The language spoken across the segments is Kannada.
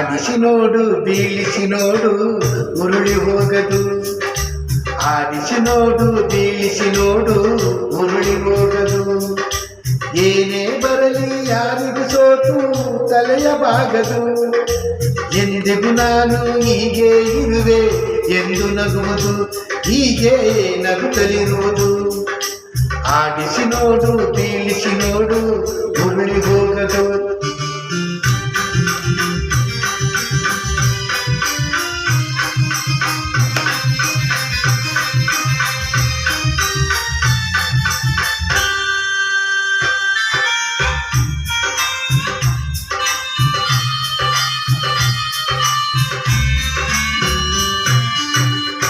ಆಡಿಸಿ ನೋಡು ಬೀಳಿಸಿ ನೋಡು ಉರುಳಿ ಹೋಗದು. ಆಡಿಸಿ ನೋಡು ಬೀಳಿಸಿ ನೋಡು ಉರುಳಿ ಹೋಗದು. ಏನೇ ಬರಲಿ ಯಾರಿಗೂ ಸೋತು ತಲೆಯ ಬಾಗದು. ಎಂದಿಗೂ ನಾನು ಹೀಗೆ ಇರುವೆ ಎಂದು ನಗುವುದು, ಹೀಗೆ ನಗುತ್ತಲಿರುವುದು. ಆಡಿಸಿ ನೋಡು ಬೀಳಿಸಿ ನೋಡು ಉರುಳಿ ಹೋಗದು.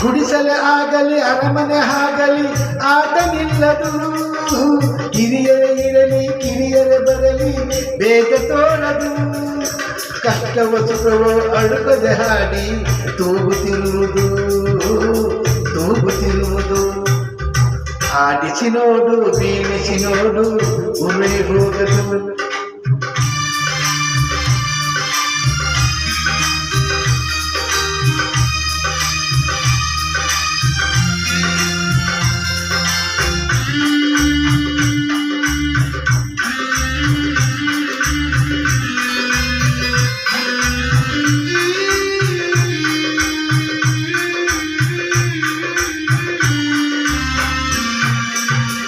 ಗುಡಿಸಲೇ ಆಗಲಿ ಅರಮನೆ ಆಗಲಿ ಆಟ ನಿಲ್ಲದು. ಹಿರಿಯರೇ ಇರಲಿ ಕಿರಿಯರೇ ಬರಲಿ ಬೇಗ ತೋಳದು. ಕಷ್ಟವ ಸುಖವೋ ಅಳುಕದೆ ಹಾಡಿ ತೂಗುತ್ತಿರುವುದು ತೂಗುತ್ತಿರುವುದು. ಆಡಿಸಿ ನೋಡು ಬೀಳಿಸಿ ನೋಡು ಉರುಳಿ ಹೋಗದು.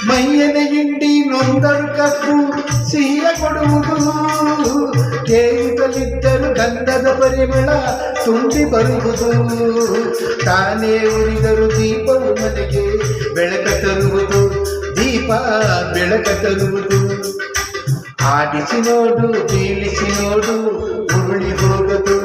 ಮೈಯನ ಹಿಂಡಿ ನೊಂದರು ಕದ್ದು ಸಿಹಿಯ ಕೊಡುವುದು. ಕೇಯುತ್ತಲಿದ್ದರು ಗಂಧದ ಪರಿಮಳ ತುಂಬಿ ಬರುವುದು. ತಾನೇ ಉರಿದರು ದೀಪವು ಮನೆಗೆ ಬೆಳಕ ತರುವುದು, ದೀಪ ಬೆಳಕ ತರುವುದು. ಆಡಿಸಿ ನೋಡು ಬೀಳಿಸಿ ನೋಡು ಉರುಳಿ ಹೋಗದು.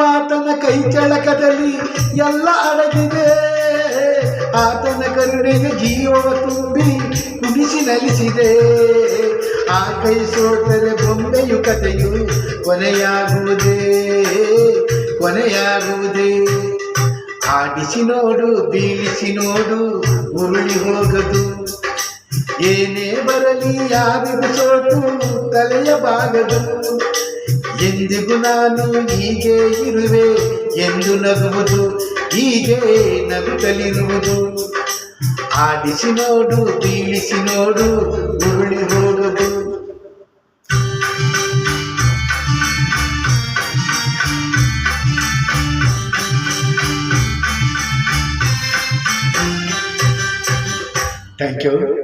ಆತನ ಕೈ ಚಳಕದಲ್ಲಿ ಎಲ್ಲ ಅಡಗಿದೆ. ಆತನ ಕರುಣೆಗೆ ಜೀವವ ತುಂಬಿ ಕುಣಿಸಿ ನಲಿಸಿದೆ. ಆ ಕೈ ಸೋತರೆ ಬೊಂಬೆಯು ಕಥೆಯು ಕೊನೆಯಾಗುವುದೇ ಕೊನೆಯಾಗುವುದೇ. ಆಡಿಸಿ ನೋಡು ಬೀಳಿಸಿ ನೋಡು ಉರುಳಿ ಹೋಗದು. ಏನೇ ಬರಲಿ ಯಾರಿಗೂ ಸೋತು ತಲೆಯ ಬಾಗದು. ಎಂದಿಗೂ ನಾನು ಹೀಗೆ ಇರುವೆ ಎಂದು ನಗುವುದು, ಹೀಗೆ ನಗುತ್ತಲಿರುವುದು. ಆಡಿಸಿ ನೋಡು ಬೀಳಿಸಿ ನೋಡು ಉರುಳಿ ಹೋಗದು. Thank you.